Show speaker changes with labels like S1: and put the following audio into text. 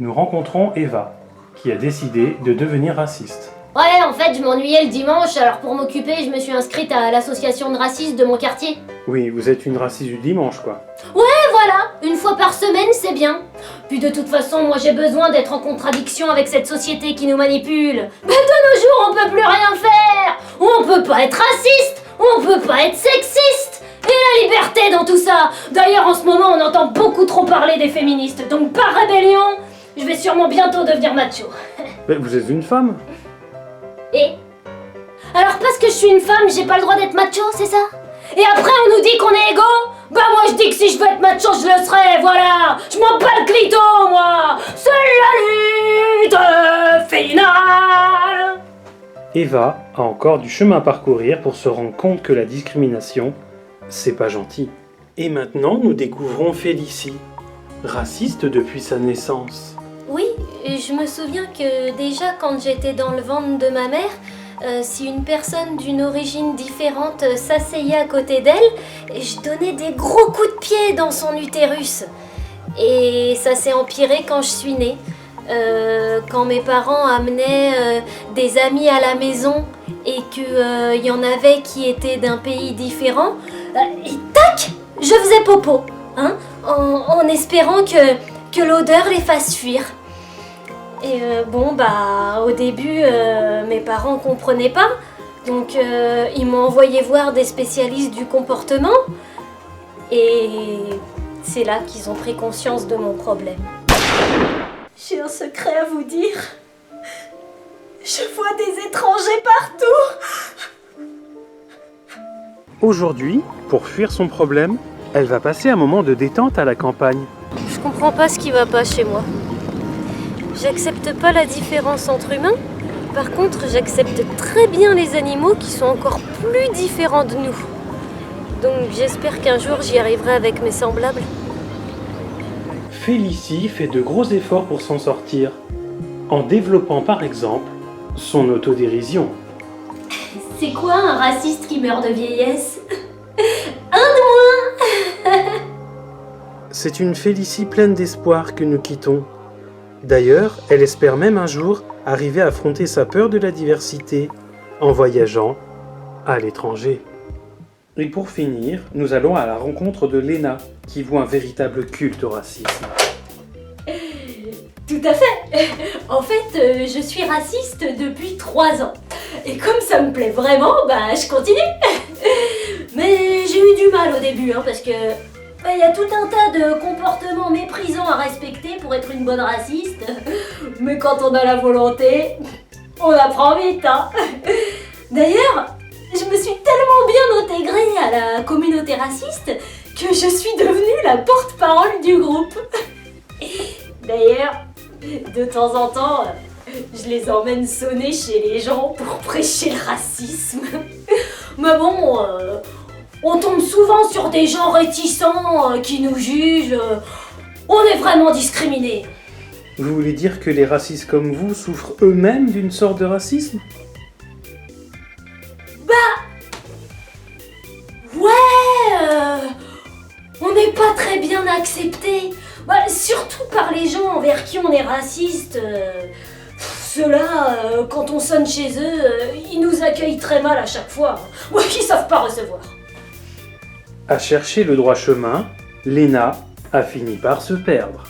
S1: Nous rencontrons Eva, qui a décidé de devenir raciste.
S2: Ouais, en fait, je m'ennuyais le dimanche, alors pour m'occuper, je me suis inscrite à l'association de racistes de mon quartier.
S1: Oui, vous êtes une raciste du dimanche, quoi.
S2: Et voilà, une fois par semaine, c'est bien. Puis de toute façon, moi j'ai besoin d'être en contradiction avec cette société qui nous manipule. Mais de nos jours, on peut plus rien faire. On peut pas être raciste, on peut pas être sexiste. Et la liberté dans tout ça. D'ailleurs, en ce moment, on entend beaucoup trop parler des féministes, donc par rébellion, je vais sûrement bientôt devenir macho.
S1: Mais vous êtes une femme?
S2: Et alors parce que je suis une femme, j'ai pas le droit d'être macho, c'est ça? Et après on nous dit qu'on est égaux? Bah moi je dis que si je veux être macho, je le serai, voilà. Je m'en bats le clito, moi. C'est la lutte finale.
S1: Eva a encore du chemin à parcourir pour se rendre compte que la discrimination, c'est pas gentil. Et maintenant, nous découvrons Félicie, raciste depuis sa naissance.
S2: Oui, je me souviens que déjà quand j'étais dans le ventre de ma mère, si une personne d'une origine différente s'asseyait à côté d'elle, je donnais des gros coups de pied dans son utérus. Et ça s'est empiré quand je suis née. Quand mes parents amenaient des amis à la maison et qu'il y en avait qui étaient d'un pays différent, et tac, je faisais popo, hein, en espérant que l'odeur les fasse fuir. Et au début, mes parents comprenaient pas, donc ils m'ont envoyé voir des spécialistes du comportement, et c'est là qu'ils ont pris conscience de mon problème. J'ai un secret à vous dire. Je vois des étrangers partout.
S1: Aujourd'hui, pour fuir son problème, elle va passer un moment de détente à la campagne.
S2: Je comprends pas ce qui va pas chez moi. J'accepte pas la différence entre humains. Par contre, j'accepte très bien les animaux qui sont encore plus différents de nous. Donc j'espère qu'un jour j'y arriverai avec mes semblables.
S1: Félicie fait de gros efforts pour s'en sortir, en développant par exemple son autodérision.
S2: C'est quoi un raciste qui meurt de vieillesse? Un de moins.
S1: C'est une Félicie pleine d'espoir que nous quittons. D'ailleurs, elle espère même un jour arriver à affronter sa peur de la diversité en voyageant à l'étranger. Et pour finir, nous allons à la rencontre de Léna, qui voit un véritable culte au racisme.
S2: Tout à fait. En fait, je suis raciste depuis 3 ans. Et comme ça me plaît vraiment, je continue. Mais j'ai eu du mal au début, parce que y a tout un tas de comportements méprisants à respecter pour être une bonne raciste. Mais quand on a la volonté, on apprend vite, D'ailleurs, je me suis tellement bien intégrée à la communauté raciste que je suis devenue la porte-parole du groupe. D'ailleurs, de temps en temps, je les emmène sonner chez les gens pour prêcher le racisme. Mais bon, on tombe souvent sur des gens réticents qui nous jugent. On est vraiment discriminés.
S1: Vous voulez dire que les racistes comme vous souffrent eux-mêmes d'une sorte de racisme?
S2: On n'est pas très bien accepté. Surtout par les gens envers qui on est raciste. Ceux-là, quand on sonne chez eux, ils nous accueillent très mal à chaque fois. Ils savent pas recevoir.
S1: À chercher le droit chemin, Léna a fini par se perdre.